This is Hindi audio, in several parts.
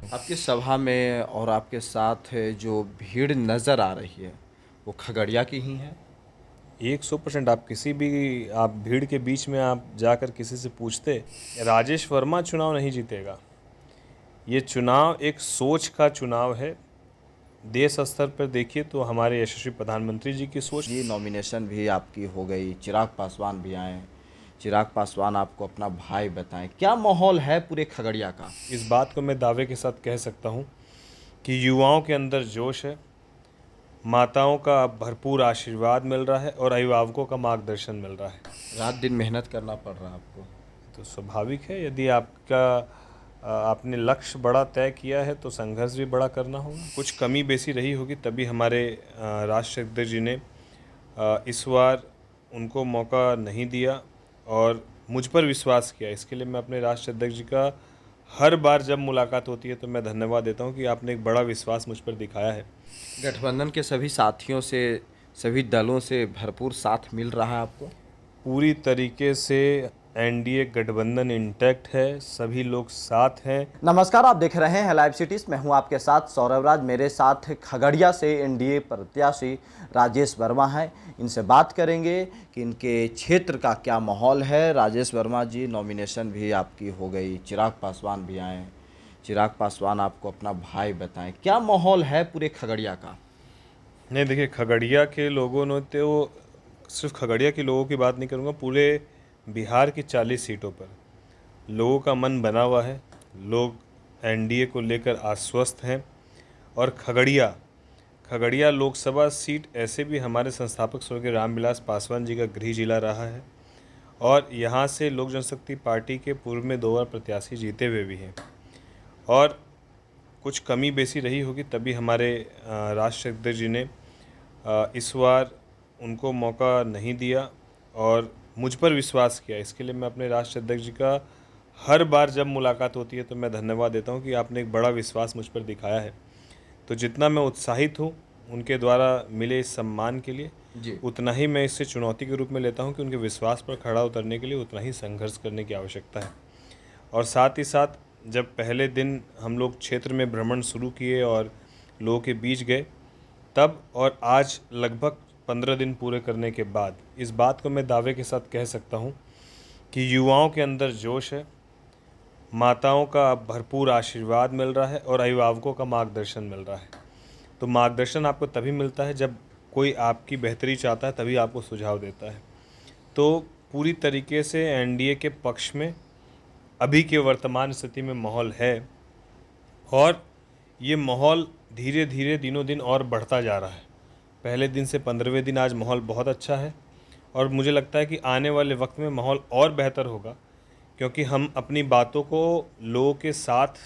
आपकी सभा में और आपके साथ जो भीड़ नज़र आ रही है, वो खगड़िया की ही है? 100% आप किसी भी आप भीड़ के बीच में आप जाकर किसी से पूछते, राजेश वर्मा चुनाव नहीं जीतेगा। ये चुनाव एक सोच का चुनाव है। देश स्तर पर देखिए तो हमारे यशस्वी प्रधानमंत्री जी की सोच। जी, नॉमिनेशन भी आपकी हो गई, चिराग पासवान भी आए। चिराग पासवान आपको अपना भाई बताएं, क्या माहौल है पूरे खगड़िया का? इस बात को मैं दावे के साथ कह सकता हूँ कि युवाओं के अंदर जोश है, माताओं का भरपूर आशीर्वाद मिल रहा है और अभिभावकों का मार्गदर्शन मिल रहा है। रात दिन मेहनत करना पड़ रहा है आपको। तो स्वाभाविक है, यदि आपने लक्ष्य बड़ा तय किया है तो संघर्ष भी बड़ा करना होगा। कुछ कमी बेसी रही होगी तभी हमारे राष्ट्रीय अध्यक्ष जी ने इस बार उनको मौका नहीं दिया और मुझ पर विश्वास किया। इसके लिए मैं अपने राष्ट्रीय अध्यक्ष जी का हर बार जब मुलाकात होती है तो मैं धन्यवाद देता हूं कि आपने एक बड़ा विश्वास मुझ पर दिखाया है। गठबंधन के सभी साथियों से, सभी दलों से भरपूर साथ मिल रहा है आपको? पूरी तरीके से एनडीए गठबंधन इंटैक्ट है, सभी लोग साथ हैं। नमस्कार, आप देख रहे हैं लाइव सिटीज। मैं हूं आपके साथ सौरभ राज। मेरे साथ खगड़िया से एनडीए प्रत्याशी राजेश वर्मा हैं। इनसे बात करेंगे कि इनके क्षेत्र का क्या माहौल है। राजेश वर्मा जी, नॉमिनेशन भी आपकी हो गई, चिराग पासवान भी आए। चिराग पासवान आपको अपना भाई बताएं, क्या माहौल है पूरे खगड़िया का? नहीं देखिए, खगड़िया के लोगों ने तो सिर्फ खगड़िया के लोगों की बात नहीं करूँगा, पूरे बिहार की 40 सीटों पर लोगों का मन बना हुआ है। लोग एनडीए को लेकर आश्वस्त हैं और खगड़िया लोकसभा सीट ऐसे भी हमारे संस्थापक स्वर्गीय रामविलास पासवान जी का गृह जिला रहा है और यहाँ से लोक जनशक्ति पार्टी के पूर्व में 2 बार प्रत्याशी जीते हुए भी हैं। और कुछ कमी बेसी रही होगी तभी हमारे राष्ट्रीय अध्यक्ष जी ने इस बार उनको मौका नहीं दिया और मुझ पर विश्वास किया। इसके लिए मैं अपने राष्ट्रीय अध्यक्ष जी का हर बार जब मुलाकात होती है तो मैं धन्यवाद देता हूं कि आपने एक बड़ा विश्वास मुझ पर दिखाया है। तो जितना मैं उत्साहित हूं उनके द्वारा मिले इस सम्मान के लिए, जी, उतना ही मैं इसे चुनौती के रूप में लेता हूं कि उनके विश्वास पर खड़ा उतरने के लिए उतना ही संघर्ष करने की आवश्यकता है। और साथ ही साथ जब पहले दिन हम लोग क्षेत्र में भ्रमण शुरू किए और लोगों के बीच गए, तब और आज लगभग 15 दिन पूरे करने के बाद इस बात को मैं दावे के साथ कह सकता हूँ कि युवाओं के अंदर जोश है, माताओं का भरपूर आशीर्वाद मिल रहा है और अभिभावकों का मार्गदर्शन मिल रहा है। तो मार्गदर्शन आपको तभी मिलता है जब कोई आपकी बेहतरी चाहता है, तभी आपको सुझाव देता है। तो पूरी तरीके से एनडीए के पक्ष में अभी के वर्तमान स्थिति में माहौल है और ये माहौल धीरे धीरे दिनों दिन और बढ़ता जा रहा है। पहले दिन से 15वें दिन आज माहौल बहुत अच्छा है और मुझे लगता है कि आने वाले वक्त में माहौल और बेहतर होगा, क्योंकि हम अपनी बातों को लोगों के साथ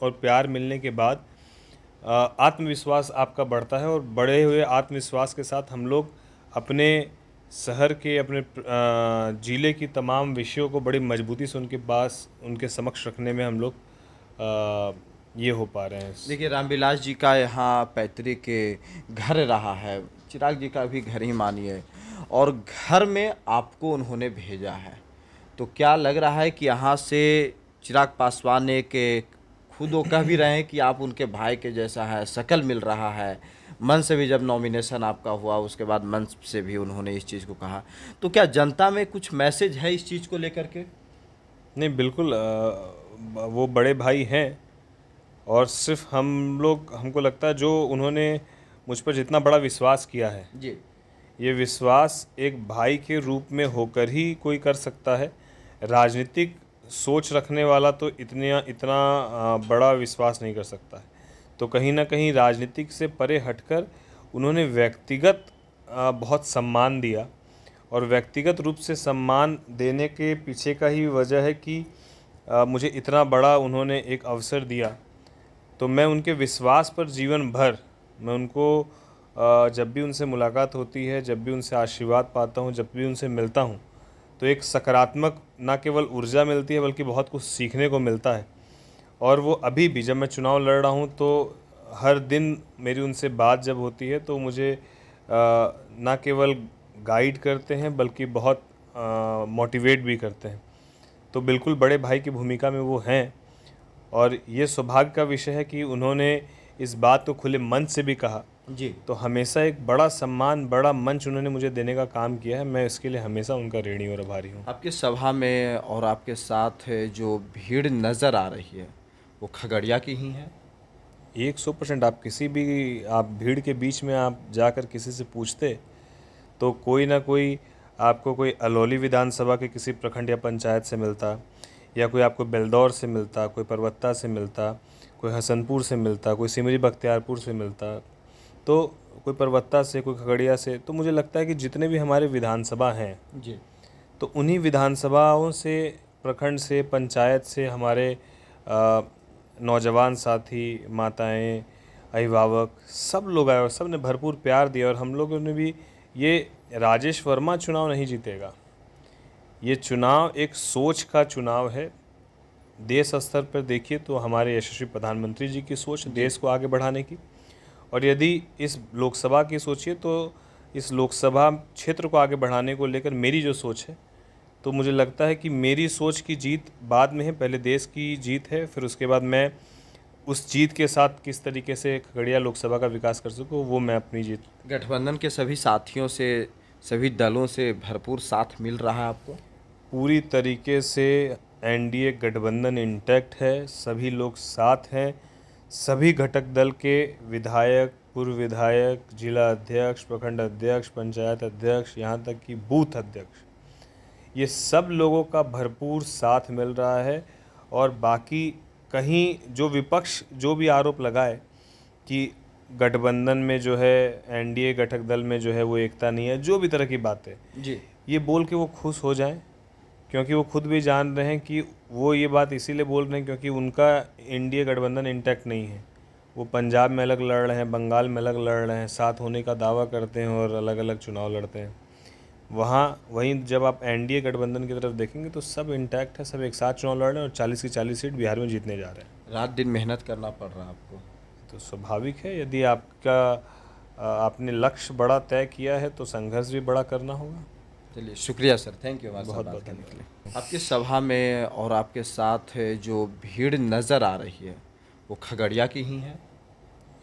और प्यार मिलने के बाद आत्मविश्वास आपका बढ़ता है और बढ़े हुए आत्मविश्वास के साथ हम लोग अपने शहर के, अपने ज़िले की तमाम विषयों को बड़ी मजबूती से उनके समक्ष रखने में हम लोग ये हो पा रहे हैं। देखिए, रामविलास जी का यहाँ पैतृक घर रहा है, चिराग जी का भी घर ही मानिए, और घर में आपको उन्होंने भेजा है। तो क्या लग रहा है कि यहाँ से चिराग पासवान ने के खुद वो कह भी रहे हैं कि आप उनके भाई के जैसा है, शकल मिल रहा है। मन से भी जब नॉमिनेशन आपका हुआ उसके बाद मन से भी उन्होंने इस चीज़ को कहा। तो क्या जनता में कुछ मैसेज है इस चीज़ को लेकर के? नहीं, बिल्कुल वो बड़े भाई हैं और सिर्फ हमको लगता है जो उन्होंने मुझ पर जितना बड़ा विश्वास किया है, जी, ये विश्वास एक भाई के रूप में होकर ही कोई कर सकता है। राजनीतिक सोच रखने वाला तो इतना बड़ा विश्वास नहीं कर सकता है। तो कहीं ना कहीं राजनीतिक से परे हटकर उन्होंने व्यक्तिगत बहुत सम्मान दिया और व्यक्तिगत रूप से सम्मान देने के पीछे का ही वजह है कि मुझे इतना बड़ा उन्होंने एक अवसर दिया। तो मैं उनके विश्वास पर जीवन भर मैं उनको जब भी उनसे मुलाकात होती है, जब भी उनसे आशीर्वाद पाता हूँ, जब भी उनसे मिलता हूँ, तो एक सकारात्मक ना केवल ऊर्जा मिलती है बल्कि बहुत कुछ सीखने को मिलता है। और वो अभी भी जब मैं चुनाव लड़ रहा हूँ तो हर दिन मेरी उनसे बात जब होती है तो मुझे ना केवल गाइड करते हैं बल्कि बहुत मोटिवेट भी करते हैं। तो बिल्कुल बड़े भाई की भूमिका में वो हैं और ये सौभाग्य का विषय है कि उन्होंने इस बात को खुले मन से भी कहा। जी। तो हमेशा एक बड़ा सम्मान, बड़ा मंच उन्होंने मुझे देने का काम किया है। मैं इसके लिए हमेशा उनका ऋणी और आभारी हूँ। आपकी सभा में और आपके साथ जो भीड़ नज़र आ रही है वो खगड़िया की ही है? 100% आप भीड़ के बीच में आप जाकर किसी से पूछते तो कोई ना कोई आपको, कोई अलौली विधानसभा के किसी प्रखंड या पंचायत से मिलता, या कोई आपको बेलदौर से मिलता, कोई परबत्ता से मिलता, कोई हसनपुर से मिलता, कोई सिमरी बख्तियारपुर से मिलता, तो कोई परबत्ता से, कोई खगड़िया से। तो मुझे लगता है कि जितने भी हमारे विधानसभा हैं, जी। तो उन्हीं विधानसभाओं से, प्रखंड से, पंचायत से हमारे नौजवान साथी, माताएं, अभिभावक, सब लोग आए और सब ने भरपूर प्यार दिया। और हम लोगों ने भी, ये राजेश वर्मा चुनाव नहीं जीतेगा, ये चुनाव एक सोच का चुनाव है। देश स्तर पर देखिए तो हमारे यशस्वी प्रधानमंत्री जी की सोच देश को आगे बढ़ाने की, और यदि इस लोकसभा की सोचिए तो इस लोकसभा क्षेत्र को आगे बढ़ाने को लेकर मेरी जो सोच है, तो मुझे लगता है कि मेरी सोच की जीत बाद में है, पहले देश की जीत है, फिर उसके बाद मैं उस जीत के साथ किस तरीके से खगड़िया लोकसभा का विकास कर सकूँ, वो मैं अपनी जीत। गठबंधन के सभी साथियों से, सभी दलों से भरपूर साथ मिल रहा है आपको? पूरी तरीके से एनडीए गठबंधन इंटैक्ट है, सभी लोग साथ हैं, सभी घटक दल के विधायक, पूर्व विधायक, जिला अध्यक्ष, प्रखंड अध्यक्ष, पंचायत अध्यक्ष, यहाँ तक कि बूथ अध्यक्ष, ये सब लोगों का भरपूर साथ मिल रहा है। और बाकी कहीं जो विपक्ष जो भी आरोप लगाए कि गठबंधन में जो है, एनडीए घटक दल में जो है वो एकता नहीं है, जो भी तरह की बातें, जी। ये बोल के वो खुश हो जाएं, क्योंकि वो खुद भी जान रहे हैं कि वो ये बात इसीलिए बोल रहे हैं क्योंकि उनका एनडीए गठबंधन इंटैक्ट नहीं है। वो पंजाब में अलग लड़ रहे हैं, बंगाल में अलग लड़ रहे हैं, साथ होने का दावा करते हैं और अलग अलग चुनाव लड़ते हैं। वहीं जब आप एनडीए गठबंधन की तरफ देखेंगे तो सब इंटैक्ट है, सब एक साथ चुनाव लड़ रहे हैं और 40 की 40 सीट बिहार में जीतने जा रहे हैं। रात दिन मेहनत करना पड़ रहा है आपको? तो स्वाभाविक है, यदि आपने लक्ष्य बड़ा तय किया है तो संघर्ष भी बड़ा करना होगा। चलिए, शुक्रिया सर, थैंक यू हमारे साथ बहुत बात बहुत करने के धन्यवाद। लिए। आपकी सभा में और आपके साथ जो भीड़ नज़र आ रही है वो खगड़िया की ही है?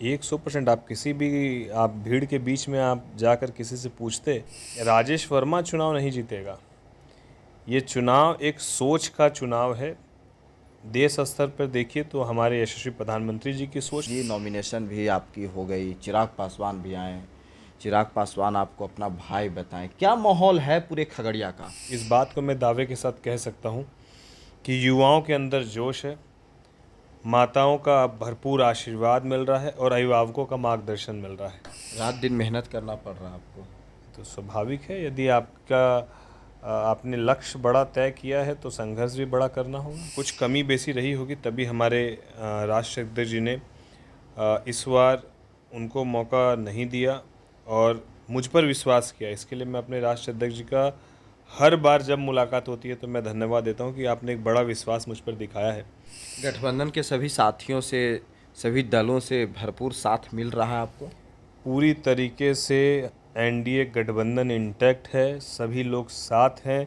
100% आप भीड़ के बीच में आप जाकर किसी से पूछते, राजेश वर्मा चुनाव नहीं जीतेगा, ये चुनाव एक सोच का चुनाव है। देश स्तर पर देखिए तो हमारे यशस्वी प्रधानमंत्री जी की सोच। जी, नॉमिनेशन भी आपकी हो गई, चिराग पासवान भी आए। चिराग पासवान आपको अपना भाई बताएं, क्या माहौल है पूरे खगड़िया का? इस बात को मैं दावे के साथ कह सकता हूँ कि युवाओं के अंदर जोश है, माताओं का भरपूर आशीर्वाद मिल रहा है और अभिभावकों का मार्गदर्शन मिल रहा है। रात दिन मेहनत करना पड़ रहा है आपको? तो स्वाभाविक है, यदि आपने लक्ष्य बड़ा तय किया है तो संघर्ष भी बड़ा करना होगा। कुछ कमी बेसी रही होगी, तभी हमारे राष्ट्रीय अध्यक्ष जी ने इस बार उनको मौका नहीं दिया और मुझ पर विश्वास किया। इसके लिए मैं अपने राष्ट्रीय अध्यक्ष जी का हर बार जब मुलाकात होती है तो मैं धन्यवाद देता हूं कि आपने एक बड़ा विश्वास मुझ पर दिखाया है। गठबंधन के सभी साथियों से, सभी दलों से भरपूर साथ मिल रहा है आपको? पूरी तरीके से एनडीए गठबंधन इंटैक्ट है, सभी लोग साथ हैं।